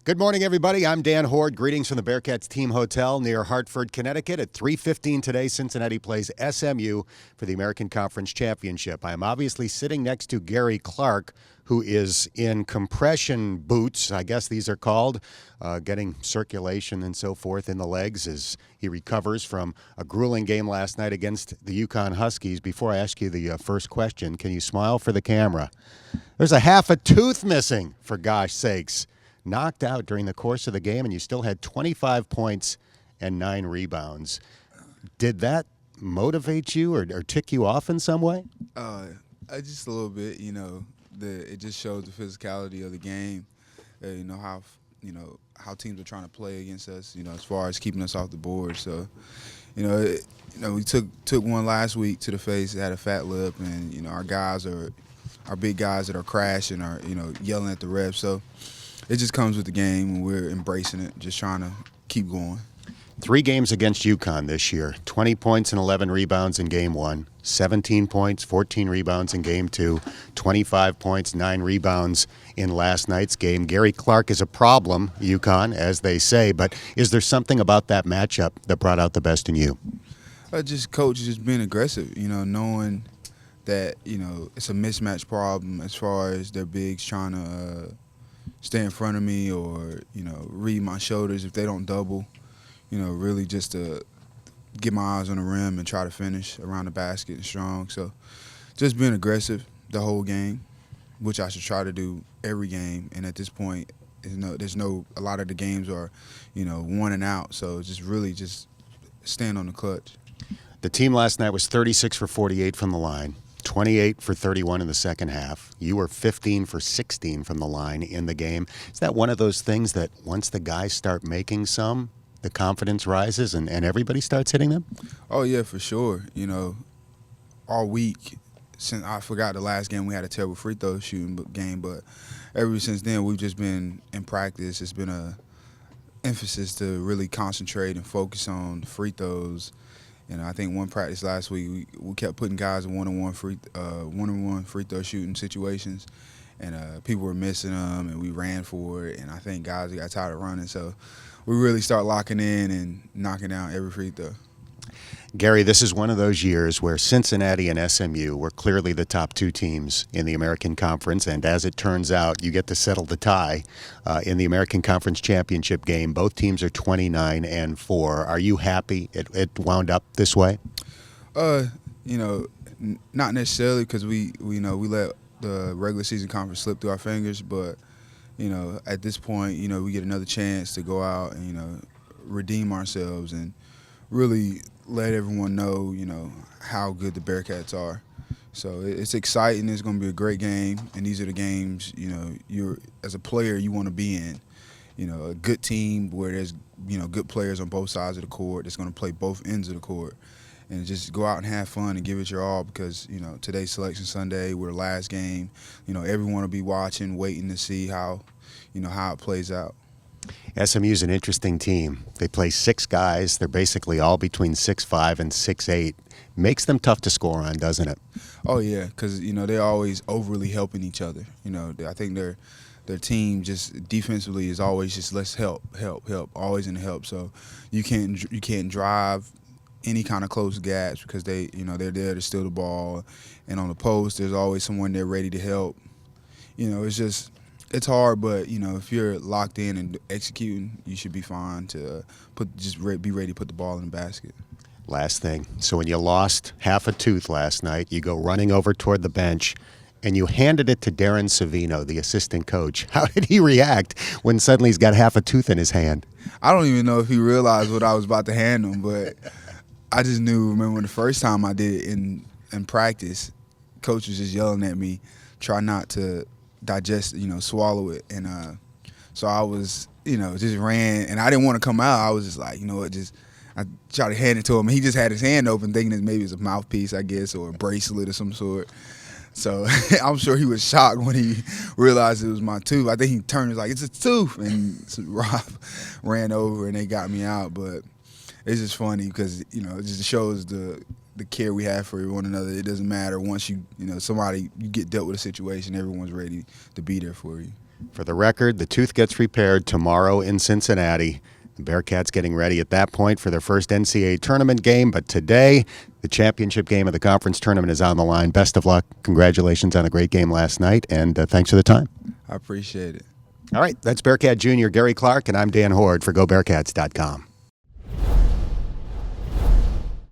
Good morning, everybody. I'm Dan Hoard. Greetings from the Bearcats Team Hotel near Hartford, Connecticut. At 3:15 today, Cincinnati plays SMU for the American Conference Championship. I'm obviously sitting next to Gary Clark, who is in compression boots, I guess these are called, getting circulation and so forth in the legs as he recovers from a grueling game last night against the Yukon Huskies. Before I ask you the first question, can you smile for the camera? There's a half a tooth missing, for gosh sakes. Knocked out during the course of the game, and you still had 25 points and 9 rebounds. Did that motivate you or tick you off in some way? Just a little bit. It just shows the physicality of the game. How teams are trying to play against us. As far as keeping us off the board. So, we took one last week to the face. It had a fat lip, and our big guys that are crashing are yelling at the refs. So. It just comes with the game, and we're embracing it, just trying to keep going. 3 games against Yukon this year, 20 points and 11 rebounds in Game 1, 17 points, 14 rebounds in Game 2, 25 points, 9 rebounds in last night's game. Gary Clark is a problem, Yukon, as they say, but is there something about that matchup that brought out the best in you? Coach just being aggressive, knowing that, it's a mismatch problem as far as their bigs trying to stay in front of me or, read my shoulders if they don't double, really just to get my eyes on the rim and try to finish around the basket and strong. So just being aggressive the whole game, which I should try to do every game. And at this point, a lot of the games are, 1 and out. So just stand on the clutch. The team last night was 36 for 48 from the line. 28 for 31 in the second half. You were 15 for 16 from the line in the game. Is that one of those things that once the guys start making some, the confidence rises and everybody starts hitting them? Oh, yeah, for sure. All week, since I forgot the last game, we had a terrible free throw shooting game, but ever since then, we've just been in practice. It's been a emphasis to really concentrate and focus on free throws. I think one practice last week, we kept putting guys in one-on-one free throw shooting situations, and people were missing them, and we ran for it. And I think guys got tired of running, so we really start locking in and knocking down every free throw. Gary, this is one of those years where Cincinnati and SMU were clearly the top 2 teams in the American Conference, and as it turns out, you get to settle the tie in the American Conference Championship game. Both teams are 29-4. Are you happy it wound up this way? Not necessarily, because we let the regular season conference slip through our fingers, but at this point, we get another chance to go out and redeem ourselves and really let everyone know, how good the Bearcats are. So it's exciting. It's going to be a great game, and these are the games, you're as a player you want to be in. A good team where there's, good players on both sides of the court that's going to play both ends of the court. And just go out and have fun and give it your all because, today's Selection Sunday, we're the last game. Everyone will be watching, waiting to see how it plays out. SMU's an interesting team. They play 6 guys. They're basically all between 6'5" and 6'8". Makes them tough to score on, doesn't it? Oh, yeah, because, they're always overly helping each other. I think their team just defensively is always just let's help, always in the help. So you can't drive any kind of close gaps because they're there to steal the ball. And on the post, there's always someone there ready to help. It's hard, but, if you're locked in and executing, you should be fine to be ready to put the ball in the basket. Last thing. So when you lost half a tooth last night, you go running over toward the bench, and you handed it to Darren Savino, the assistant coach. How did he react when suddenly he's got half a tooth in his hand? I don't even know if he realized what I was about to hand him, but I just remember the first time I did it in practice, coach was just yelling at me, try not to digest, swallow it. And so I was, just ran, and I didn't want to come out. I was just like, I tried to hand it to him, and he just had his hand open thinking that maybe it was a mouthpiece, I guess, or a bracelet or some sort. So I'm sure he was shocked when he realized it was my tooth. I think he turned and was like, it's a tooth. And so Rob ran over, and they got me out. But it's just funny because, it just shows the care we have for one another. It doesn't matter. Once you get dealt with a situation, everyone's ready to be there for you. For the record, the tooth gets repaired tomorrow in Cincinnati. The Bearcats getting ready at that point for their first NCAA tournament game. But today, the championship game of the conference tournament is on the line. Best of luck. Congratulations on a great game last night, and thanks for the time. I appreciate it. All right, that's Bearcat Jr. Gary Clark, and I'm Dan Hoard for GoBearcats.com.